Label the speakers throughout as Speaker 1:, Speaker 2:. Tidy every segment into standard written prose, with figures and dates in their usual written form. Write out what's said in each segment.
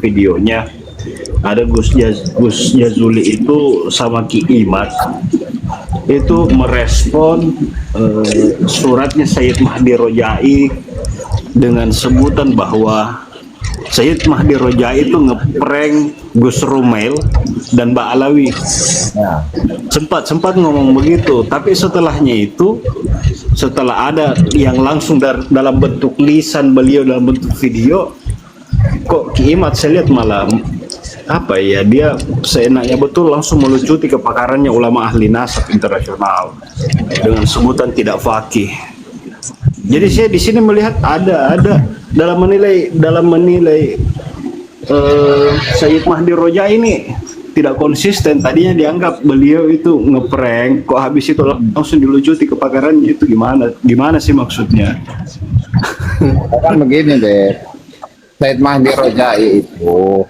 Speaker 1: videonya, ada Gus Jazuli itu sama Ki Imad itu merespon suratnya Sayyid Mahdi Rojai dengan sebutan bahwa Sayyid Mahdi Rojai itu ngeprank Gus Rumail dan Mbak Alawi.
Speaker 2: Ya.
Speaker 1: Sempat ngomong begitu, tapi setelah ada yang langsung dalam bentuk lisan beliau dalam bentuk video, kok Ki Imad saya lihat malah apa ya, dia seenaknya betul langsung melucuti kepakarannya ulama ahli nasab internasional dengan sebutan tidak fakih. Jadi saya di sini melihat ada dalam menilai Sayyid Mahdi Rojai ini tidak konsisten. Tadinya dianggap beliau itu ngeprank, kok habis itu langsung dilucuti kepakarannya, itu gimana sih maksudnya?
Speaker 2: Kan begini deh, Said Mahdi Rojai itu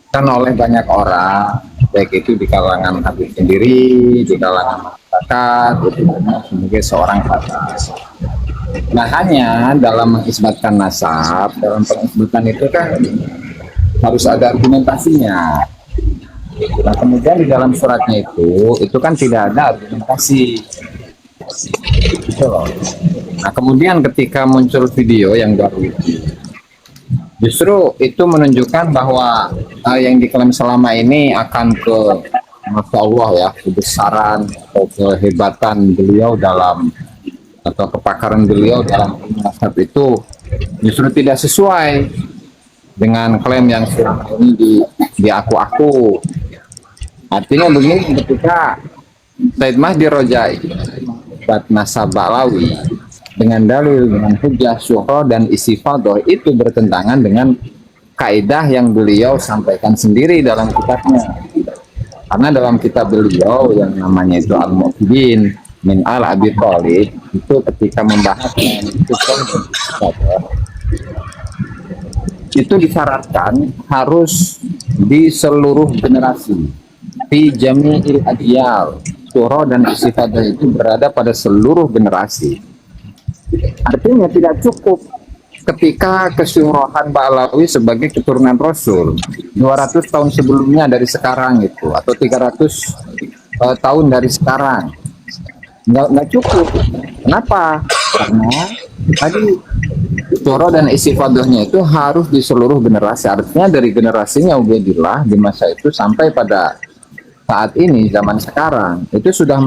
Speaker 2: kan oleh banyak orang, baik itu di kalangan Habib sendiri, di kalangan masyarakat, itu sebagai seorang khatam. Nah, hanya dalam mengisbatkan nasab, dalam pengisbatan itu kan harus ada argumentasinya. Nah, kemudian di dalam suratnya itu kan tidak ada argumentasi. Gitu loh. Nah, kemudian ketika muncul video yang baru itu, justru itu menunjukkan bahwa yang diklaim selama ini akan ke Masya Allah ya, kebesaran atau kehebatan beliau dalam atau kepakaran beliau dalam nasab itu justru tidak sesuai dengan klaim yang selama ini diaku-aku. Artinya begini, ketika Said Mahdi Rojai buat nasab Ba'lawi dengan dalil, dengan hujah, syuhra, dan istifadah itu bertentangan dengan kaidah yang beliau sampaikan sendiri dalam kitabnya. Karena dalam kitab beliau yang namanya itu Al-Mu'tadin min Al-Abi Thalib itu ketika membahas itu disyaratkan harus di seluruh generasi, di jami'il adiyal. Syuhra dan istifadah itu berada pada seluruh generasi. Artinya tidak cukup ketika kesyuhrohan Ba'lawi sebagai keturunan Rasul 200 tahun sebelumnya dari sekarang itu, atau 300 tahun dari sekarang, nggak cukup. Kenapa? Karena tadi syuhra dan istifadahnya itu harus di seluruh generasi. Artinya dari generasinya Ubaidillah di masa itu sampai pada saat ini, zaman sekarang, itu sudah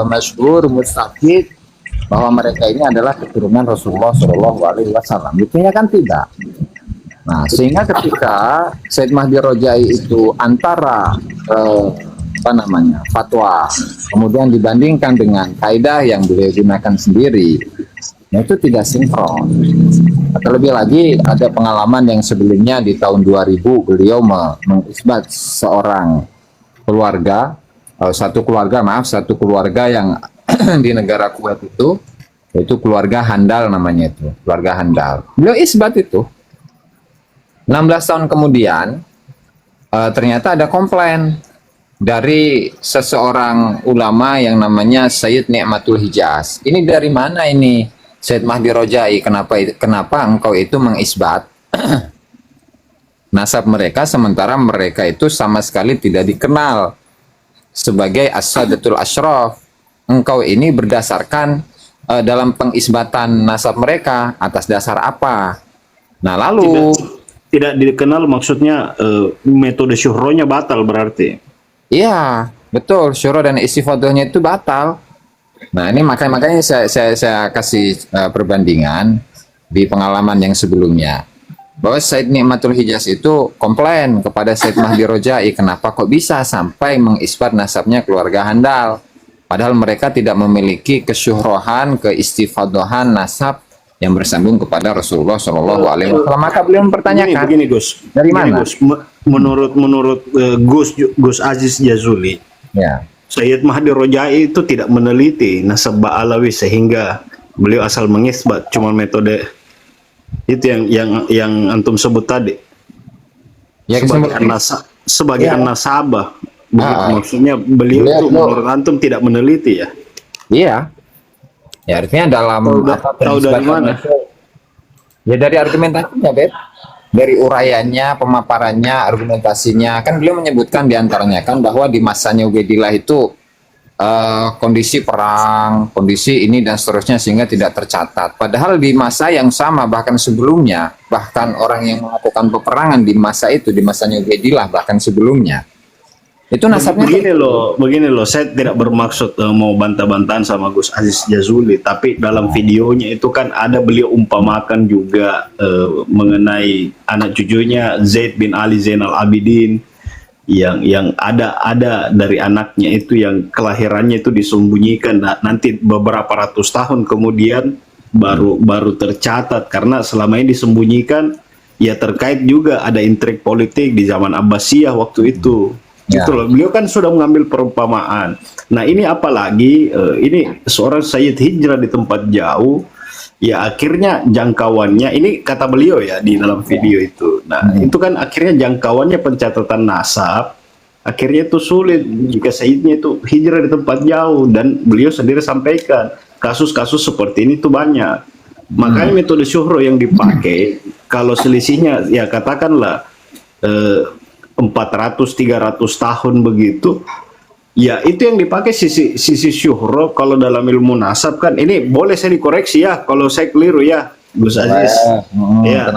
Speaker 2: masyhur mustafid bahwa mereka ini adalah keturunan Rasulullah Shallallahu Alaihi Wasallam. Buktinya kan tidak. Nah, sehingga ketika Said Mahdi Rojai itu antara fatwa, kemudian dibandingkan dengan kaidah yang beliau gunakan sendiri, nah itu tidak sinkron. Terlebih lagi ada pengalaman yang sebelumnya di tahun 2000 beliau mengisbat seorang keluarga, satu keluarga yang di negara Kuwait itu, yaitu keluarga Handal namanya itu, keluarga Handal. Beliau isbat itu. 16 tahun kemudian ternyata ada komplain dari seseorang ulama yang namanya Sayyid Ni'matul Hijaz. Ini dari mana ini Said Mahdi Rojai? Kenapa engkau itu mengisbat nasab mereka sementara mereka itu sama sekali tidak dikenal sebagai as-sadatul asyraf? Engkau ini berdasarkan dalam pengisbatan nasab mereka atas dasar apa? Nah, lalu
Speaker 1: tidak dikenal maksudnya metode syuhronya batal berarti.
Speaker 2: Iya, betul, syuhra dan istifadahnya itu batal. Nah, ini makanya saya kasih perbandingan di pengalaman yang sebelumnya, bahwa Said Ni'matul Hijaz itu komplain kepada Said Mahdi Rojai, kenapa kok bisa sampai mengisbat nasabnya keluarga Handal, padahal mereka tidak memiliki kesyuhrohan, keistifadahan nasab yang bersambung kepada Rasulullah Shallallahu Alaihi Wasallam. Maka beliau mempertanyakan,
Speaker 1: begini Gus,
Speaker 2: dari mana?
Speaker 1: Gus, menurut Gus Aziz Jazuli,
Speaker 2: Ya.
Speaker 1: Sayyid Mahdi Rojai itu tidak meneliti nasab Ba'lawi sehingga beliau asal mengisbat, cuma metode itu yang antum sebut tadi.
Speaker 2: Ya,
Speaker 1: sebagai nasabah. Maksudnya beliau itu menurut antum tidak meneliti ya?
Speaker 2: Iya. Ya, artinya dalam
Speaker 1: tahu dari mana?
Speaker 2: Ya dari argumentasinya, Beb. dari uraiannya, pemaparannya, argumentasinya, kan beliau menyebutkan diantaranya kan bahwa di masanya Ubaidillah itu kondisi perang, kondisi ini dan seterusnya sehingga tidak tercatat. Padahal di masa yang sama bahkan sebelumnya, bahkan orang yang melakukan peperangan di masa itu, di masanya Ubaidillah bahkan sebelumnya, itu nasabnya
Speaker 1: Begini loh, saya tidak bermaksud mau bantah-bantahan sama Gus Aziz Jazuli, tapi dalam videonya itu kan ada beliau umpamakan juga mengenai anak cucunya Zaid bin Ali Zainal Abidin yang ada dari anaknya itu yang kelahirannya itu disembunyikan. Nah, nanti beberapa ratus tahun kemudian baru tercatat karena selama ini disembunyikan, ya terkait juga ada intrik politik di zaman Abbasiyah waktu itu.
Speaker 2: Ya.
Speaker 1: Gitu loh, beliau kan sudah mengambil perumpamaan. Nah ini apalagi ini seorang Sayyid hijrah di tempat jauh, ya akhirnya jangkauannya, ini kata beliau ya di dalam video itu. Nah itu kan akhirnya jangkauannya pencatatan nasab, akhirnya itu sulit jika Sayyidnya itu hijrah di tempat jauh, dan beliau sendiri sampaikan kasus-kasus seperti ini tuh banyak. Makanya metode syuhro yang dipakai, kalau selisihnya ya katakanlah 400-300 tahun begitu, ya itu yang dipakai sisi syuhro. Kalau dalam ilmu nasab kan, ini boleh saya dikoreksi ya kalau saya keliru ya Gus Aziz. Ya,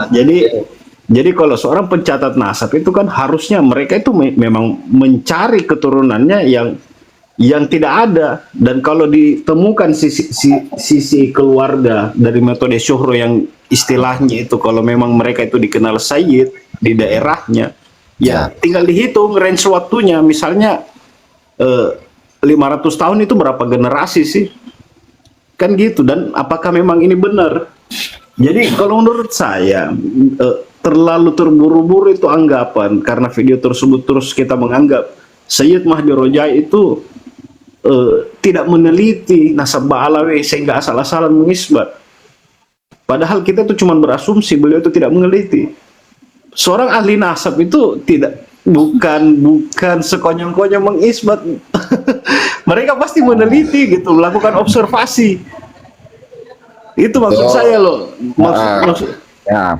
Speaker 1: jadi kalau seorang pencatat nasab itu kan harusnya mereka itu memang mencari keturunannya yang tidak ada, dan kalau ditemukan sisi keluarga dari metode syuhro yang istilahnya itu, kalau memang mereka itu dikenal sayyid di daerahnya, ya tinggal dihitung range waktunya, misalnya 500 tahun itu berapa generasi sih, kan gitu. Dan apakah memang ini benar? Jadi kalau menurut saya terlalu terburu-buru itu anggapan, karena video tersebut terus kita menganggap Sayyid Mahdi Rojai itu tidak meneliti nasab Ba'alawi sehingga asal-asalan mengisbat, padahal kita itu cuma berasumsi beliau itu tidak meneliti. Seorang ahli nasab itu bukan sekonyong-konyong mengisbat. Mereka pasti meneliti gitu, melakukan observasi. Itu maksud saya loh.
Speaker 2: Ya.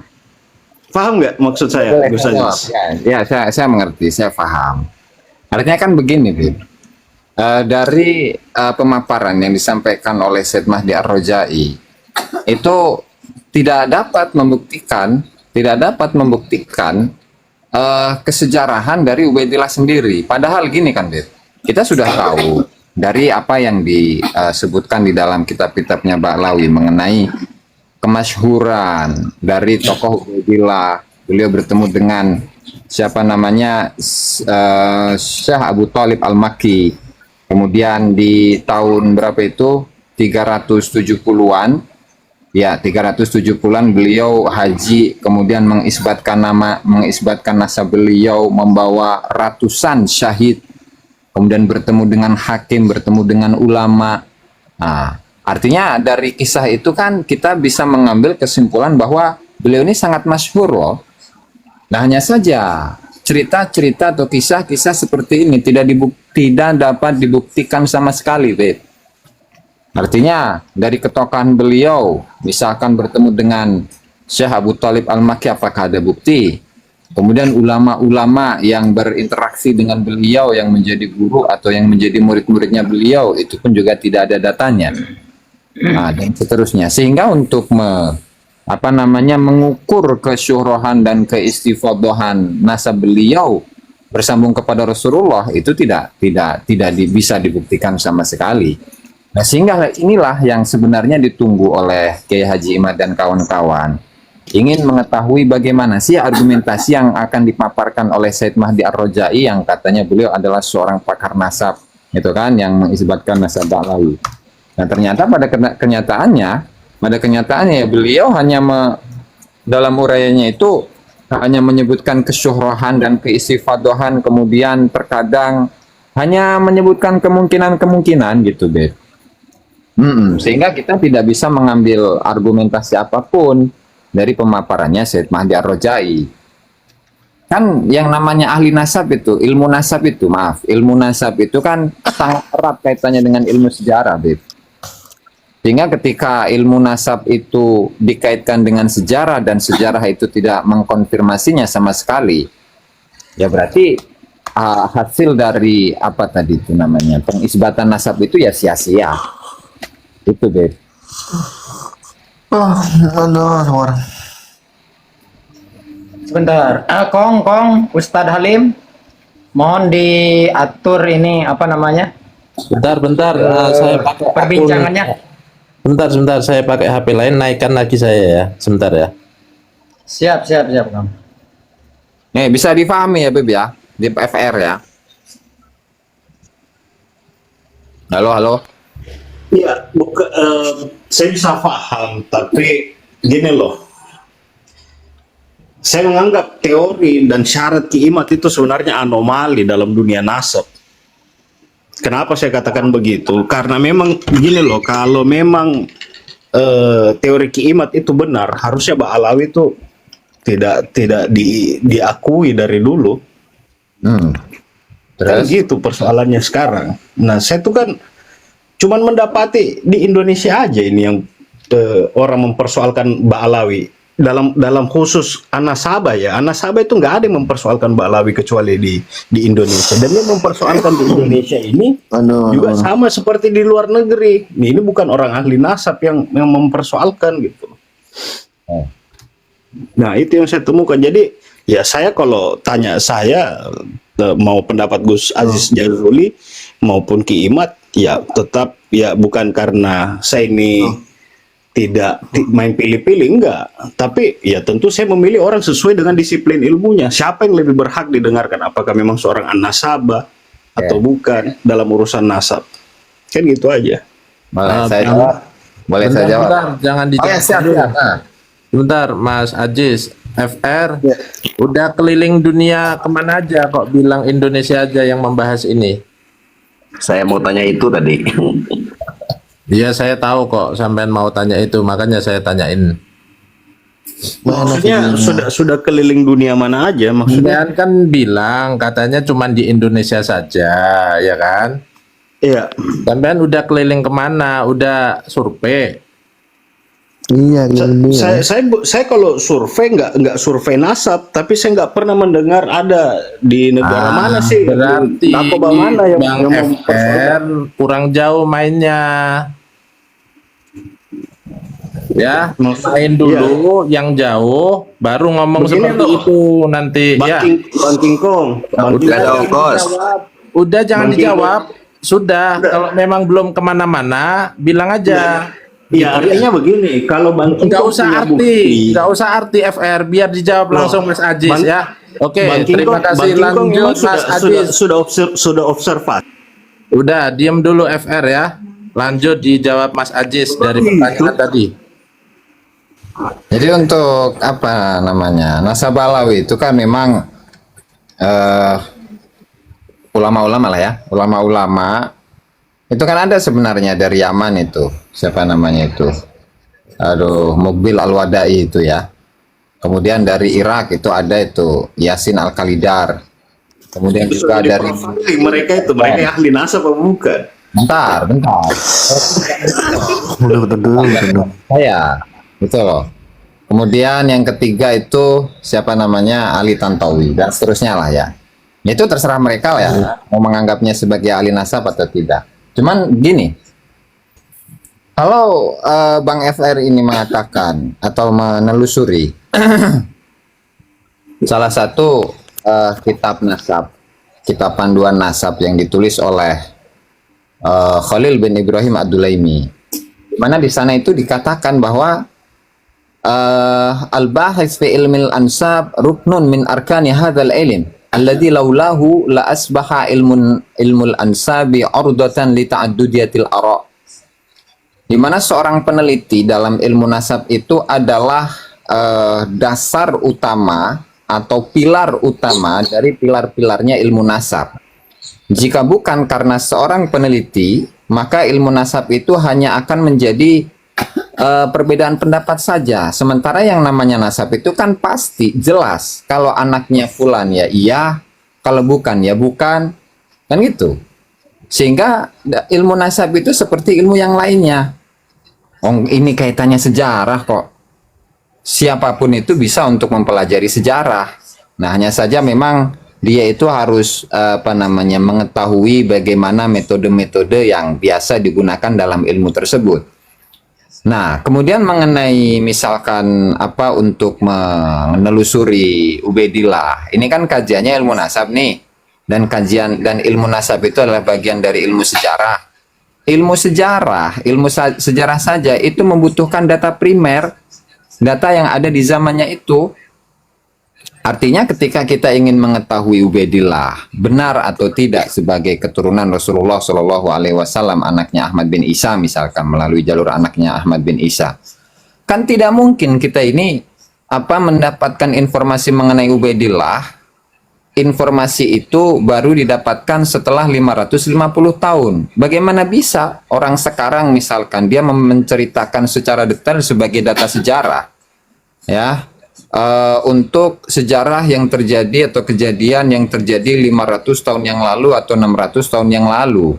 Speaker 1: Paham nggak maksud saya, Gus Aziz?
Speaker 2: Ya, saya mengerti, saya paham. Artinya kan begini, Bib. Dari pemaparan yang disampaikan oleh Syed Mahdi Ar-Rojai itu tidak dapat membuktikan kesejarahan dari Ubaidillah sendiri. Padahal gini kan, Bib, kita sudah tahu dari apa yang disebutkan di dalam kitab-kitabnya Ba'lawi mengenai kemasyhuran dari tokoh Ubaidillah. Beliau bertemu dengan siapa namanya, Syekh Abu Thalib Al-Makki. Kemudian di tahun berapa itu, 370-an, ya 370-an beliau haji, kemudian mengisbatkan nasab beliau, membawa ratusan syahid, kemudian bertemu dengan hakim, bertemu dengan ulama. Nah, artinya dari kisah itu kan kita bisa mengambil kesimpulan bahwa beliau ini sangat masyhur loh. Nah, hanya saja cerita-cerita atau kisah-kisah seperti ini tidak dapat dibuktikan sama sekali, Beb. Artinya dari ketokohan beliau, misalkan bertemu dengan Syekh Abu Thalib Al-Makki, apakah ada bukti? Kemudian ulama-ulama yang berinteraksi dengan beliau, yang menjadi guru atau yang menjadi murid-muridnya beliau, itu pun juga tidak ada datanya. Nah, dan seterusnya. Sehingga untuk mengukur kesyuhrohan dan keistifadohan nasab beliau bersambung kepada Rasulullah itu tidak bisa dibuktikan sama sekali. Nah, sehingga inilah yang sebenarnya ditunggu oleh Kiai Haji Imad dan kawan-kawan. Ingin mengetahui bagaimana sih argumentasi yang akan dipaparkan oleh Syed Mahdi Ar-Rojai yang katanya beliau adalah seorang pakar nasab, itu kan, yang mengisbatkan nasab Ba'lawi. Nah, ternyata pada kenyataannya ya beliau hanya dalam uraiannya itu hanya menyebutkan kesyuhrohan dan keistifadohan, kemudian terkadang hanya menyebutkan kemungkinan-kemungkinan gitu, Beb. Sehingga kita tidak bisa mengambil argumentasi apapun dari pemaparannya Syed Mahdi Ar-Rojai. Kan yang namanya ahli nasab itu, ilmu nasab itu kan sangat erat kaitannya dengan ilmu sejarah, Beb. Sehingga ketika ilmu nasab itu dikaitkan dengan sejarah dan sejarah itu tidak mengkonfirmasinya sama sekali, ya berarti hasil dari apa tadi itu namanya pengisbatan nasab itu ya sia-sia. Itu Beb.
Speaker 3: Orang.
Speaker 4: Sebentar, Kong, Ustadz Halim, mohon diatur ini apa namanya
Speaker 5: Bentar, saya pakai
Speaker 4: perbincangannya.
Speaker 5: Sebentar, saya pakai HP lain, naikkan lagi saya ya. Sebentar ya.
Speaker 4: Siap, Kong.
Speaker 2: Nih bisa difahami ya Beb ya, di FR ya. Halo.
Speaker 1: Iya, saya bisa paham, tapi gini loh. Saya menganggap teori dan syarat kiimat itu sebenarnya anomali dalam dunia nasab. Kenapa saya katakan begitu? Karena memang gini loh, kalau memang teori kiimat itu benar, harusnya Ba'alawi itu tidak diakui dari dulu. Kan
Speaker 2: Terus
Speaker 1: gitu persoalannya sekarang. Nah, saya tuh kan cuman mendapati di Indonesia aja ini yang orang mempersoalkan Ba'alawi dalam khusus An-Nasabah ya. An-Nasabah itu nggak ada yang mempersoalkan Ba'alawi kecuali di Indonesia, dan yang mempersoalkan di Indonesia ini juga sama seperti di luar negeri. Ini bukan orang ahli nasab yang mempersoalkan gitu. Nah, itu yang saya temukan. Jadi ya saya kalau tanya saya mau pendapat Gus Aziz Jazuli maupun Kiimat, ya tetap ya bukan karena saya ini tidak main pilih-pilih, enggak. Tapi ya tentu saya memilih orang sesuai dengan disiplin ilmunya. Siapa yang lebih berhak didengarkan? Apakah memang seorang an-nasabah atau bukan dalam urusan nasab? Kan gitu aja.
Speaker 2: boleh saya jawab. Boleh saya jawab.
Speaker 5: Bentar, jangan dijawab.
Speaker 2: Oh, ya, siap. Nah,
Speaker 5: Bentar, Mas Ajis, FR, udah keliling dunia kemana aja kok bilang Indonesia aja yang membahas ini?
Speaker 6: Saya mau tanya itu tadi.
Speaker 5: Iya, saya tahu kok sampean mau tanya itu, makanya saya tanyain.
Speaker 1: Maksudnya sudah keliling dunia mana aja maksudnya?
Speaker 5: Sampean kan bilang katanya cuma di Indonesia saja, ya kan?
Speaker 1: Iya.
Speaker 5: Sampean udah keliling kemana? Udah survei?
Speaker 3: Iya,
Speaker 1: Saya kalau survei nggak survei nasab, tapi saya nggak pernah mendengar ada di negara mana sih,
Speaker 5: Berarti
Speaker 1: narkoba mana yang
Speaker 5: Bang FR kurang jauh mainnya. Ya, main dulu yang jauh, baru ngomong
Speaker 1: Begini
Speaker 5: seperti
Speaker 1: loh.
Speaker 5: itu nanti. Ya,
Speaker 1: Bang King Kong,
Speaker 6: Udah dong, Kos.
Speaker 5: udah jangan
Speaker 1: Bang
Speaker 5: dijawab. Sudah, kalau memang belum kemana-mana, bilang aja.
Speaker 1: Ya artinya begini, kalau Bang King
Speaker 5: Nggak
Speaker 1: Kong
Speaker 5: usah
Speaker 1: punya
Speaker 5: arti,
Speaker 1: bukti,
Speaker 5: nggak usah arti FR, biar dijawab langsung Mas Ajis
Speaker 1: Bang-
Speaker 5: ya. Oke,
Speaker 1: Bang King
Speaker 5: terima
Speaker 1: Kong-
Speaker 5: kasih.
Speaker 1: Bang King Kong
Speaker 5: Lanjut
Speaker 1: memang
Speaker 5: Mas Ajis.
Speaker 1: sudah observasi.
Speaker 5: Udah, diam dulu FR ya. Lanjut dijawab Mas Ajis dari pertanyaan tadi.
Speaker 2: jadi untuk apa namanya nasab Alawi itu kan memang ulama-ulama lah ya, ulama-ulama itu kan ada sebenarnya dari Yaman itu, siapa namanya itu, aduh, Muqbil Al-Wadai itu ya. Kemudian dari Irak itu ada itu Yasin Al-Khalidar. Kemudian juga dari
Speaker 1: Mereka ahli nasab apa bukan?
Speaker 2: bentar. Saya itu loh. Kemudian yang ketiga itu siapa namanya, Ali Tantowi dan seterusnya lah ya. Itu terserah mereka lah ya, mau menganggapnya sebagai ahli nasab atau tidak. Cuman gini, kalau Bang FR ini mengatakan atau menelusuri salah satu kitab nasab, kitab panduan nasab yang ditulis oleh Khalil bin Ibrahim Ad-Dulaimi, mana di sana itu dikatakan bahwa al-bahis fi ilmil ansab ruknun min arkani hadzal ilm alladzi laulahu la asbaha ilmul ansabi urdatan li ta'addudiyatil ara. Di mana seorang peneliti dalam ilmu nasab itu adalah dasar utama atau pilar utama dari pilar-pilarnya ilmu nasab. Jika bukan karena seorang peneliti, maka ilmu nasab itu hanya akan menjadi perbedaan pendapat saja. Sementara yang namanya nasab itu kan pasti jelas. Kalau anaknya fulan ya iya, kalau bukan ya bukan, kan gitu. Sehingga ilmu nasab itu seperti ilmu yang lainnya. Ini kaitannya sejarah kok. Siapapun itu bisa untuk mempelajari sejarah. Nah, hanya saja memang dia itu harus mengetahui bagaimana metode-metode yang biasa digunakan dalam ilmu tersebut. Nah, kemudian mengenai misalkan untuk menelusuri Ubaidillah, ini kan kajiannya ilmu nasab nih, dan ilmu nasab itu adalah bagian dari ilmu sejarah. Ilmu sejarah saja itu membutuhkan data primer, data yang ada di zamannya itu. Artinya ketika kita ingin mengetahui Ubaidillah benar atau tidak sebagai keturunan Rasulullah Shallallahu Alaihi Wasallam, anaknya Ahmad bin Isa misalkan, melalui jalur anaknya Ahmad bin Isa, kan tidak mungkin kita ini mendapatkan informasi mengenai Ubaidillah. Informasi itu baru didapatkan setelah 550 tahun. Bagaimana bisa orang sekarang misalkan dia menceritakan secara detail sebagai data sejarah, ya? Untuk sejarah yang terjadi atau kejadian yang terjadi 500 tahun yang lalu atau 600 tahun yang lalu.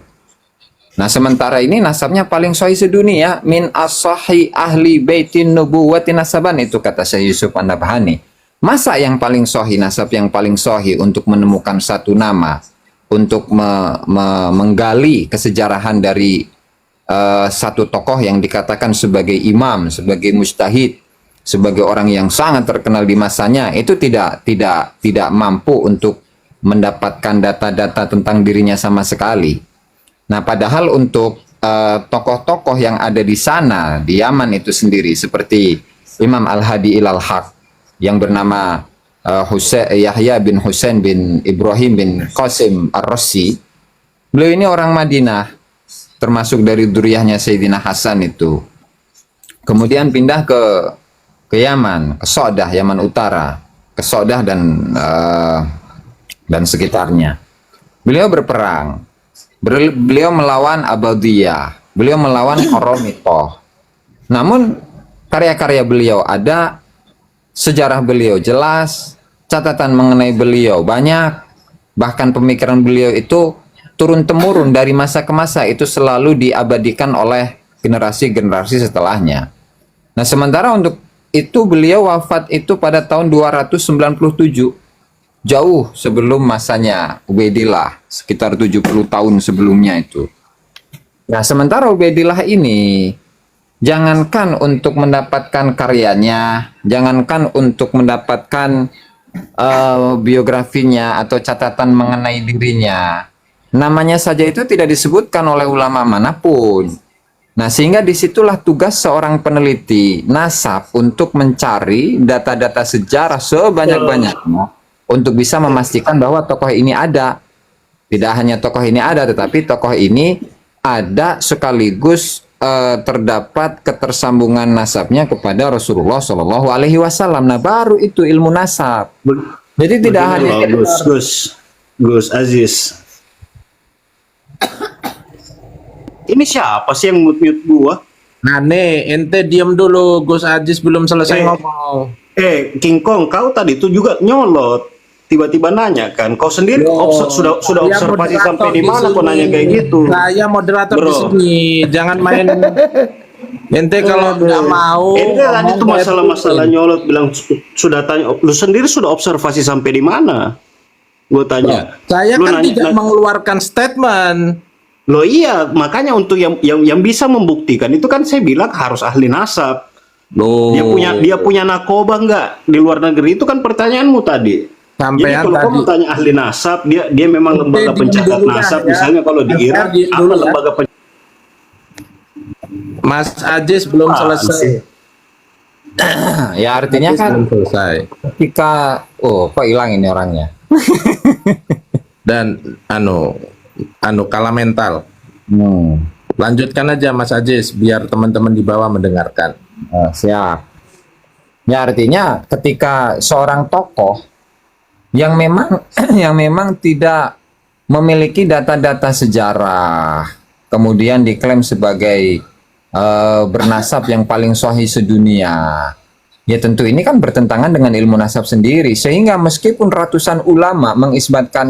Speaker 2: Nah, sementara ini nasabnya paling sahih sedunia, min as-sahih ahli baitin nubuwati nasaban, itu kata Syekh Yusuf An-Nabhani. Masa yang paling sahih, nasab yang paling sahih untuk menemukan satu nama, untuk menggali kesejarahan dari satu tokoh yang dikatakan sebagai imam, sebagai mujtahid, sebagai orang yang sangat terkenal di masanya, itu tidak mampu untuk mendapatkan data-data tentang dirinya sama sekali. Nah, padahal untuk tokoh-tokoh yang ada di sana, di Yaman itu sendiri, seperti Imam Al-Hadi Ilal Haq yang bernama Yahya bin Husain bin Ibrahim bin Qasim Ar-Rasi, beliau ini orang Madinah, termasuk dari duriyahnya Sayyidina Hasan itu. Kemudian pindah ke Yaman, ke Sodah, Yaman Utara, ke Sodah dan sekitarnya. Beliau berperang. Beliau melawan Abadiyah, beliau melawan Qoromitoh. Namun karya-karya beliau ada, sejarah beliau jelas, catatan mengenai beliau banyak, bahkan pemikiran beliau itu turun-temurun dari masa ke masa, itu selalu diabadikan oleh generasi-generasi setelahnya. Nah, sementara untuk itu beliau wafat itu pada tahun 297, jauh sebelum masanya Ubaidillah, sekitar 70 tahun sebelumnya itu. Nah, sementara Ubaidillah ini, jangankan untuk mendapatkan karyanya, jangankan untuk mendapatkan biografinya atau catatan mengenai dirinya, namanya saja itu tidak disebutkan oleh ulama manapun. Nah, sehingga disitulah tugas seorang peneliti nasab untuk mencari data-data sejarah sebanyak-banyaknya untuk bisa memastikan bahwa tokoh ini ada. Tidak hanya tokoh ini ada, tetapi tokoh ini ada sekaligus terdapat ketersambungan nasabnya kepada Rasulullah Shallallahu Alaihi Wasallam. Nah, baru itu ilmu nasab. Jadi tidak hanya
Speaker 1: Gus Aziz. Ini siapa sih yang mute-mute gua?
Speaker 5: Nah nih, ente diam dulu, Gus Ajis belum selesai ngomong.
Speaker 1: King Kong, kau tadi itu juga nyolot. Tiba-tiba nanya kan, kau sendiri sudah observasi sampai di mana kau nanya kayak gitu?
Speaker 5: Saya moderator di sini, jangan main. Ente kalau nggak mau.
Speaker 1: Ente tadi tuh masalah nyolot, bilang sudah tanya, lu sendiri sudah observasi sampai di mana? Gue tanya.
Speaker 5: Saya kan tidak mengeluarkan statement.
Speaker 1: Loh iya, makanya untuk yang bisa membuktikan itu kan saya bilang harus ahli nasab.
Speaker 5: Loh.
Speaker 1: Dia punya narkoba nggak di luar negeri, itu kan pertanyaanmu tadi. Jadi kalau kamu tanya ahli nasab, dia memang lembaga pencatat nasab, ya. Misalnya kalau di Irak apa lembaga
Speaker 5: Mas Ajis belum selesai.
Speaker 2: Ya artinya kan
Speaker 5: selesai.
Speaker 2: Ketika kok hilang ini orangnya.
Speaker 5: Dan kalah mental. Lanjutkan aja Mas Ajis biar teman-teman di bawah mendengarkan.
Speaker 2: Siap. Ya artinya ketika seorang tokoh yang memang tidak memiliki data-data sejarah, kemudian diklaim sebagai bernasab yang paling sahih sedunia, ya tentu ini kan bertentangan dengan ilmu nasab sendiri, sehingga meskipun ratusan ulama mengisbatkan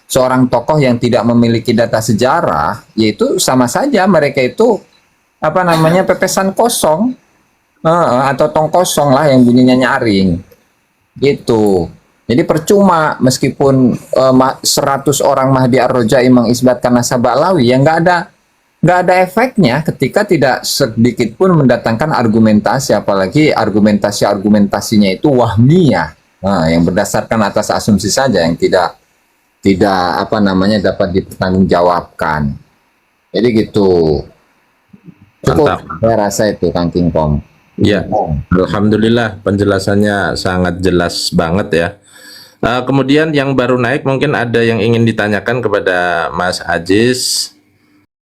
Speaker 2: seorang tokoh yang tidak memiliki data sejarah, yaitu sama saja mereka itu apa namanya pepesan kosong atau tong kosong lah yang bunyinya nyaring gitu. Jadi percuma meskipun 100 orang Mahdi Ar-Rojai mengisbatkan nasab Ba'lawi, yang nggak ada efeknya ketika tidak sedikit pun mendatangkan argumentasi, apalagi argumentasinya itu wahmiyah, yang berdasarkan atas asumsi saja yang tidak apa namanya dapat dipertanggungjawabkan. Jadi gitu. Cukup,
Speaker 5: Mantap.
Speaker 2: saya rasa itu Kang King Kong.
Speaker 5: Ya, alhamdulillah penjelasannya sangat jelas banget ya. Kemudian yang baru naik mungkin ada yang ingin ditanyakan kepada Mas Aziz.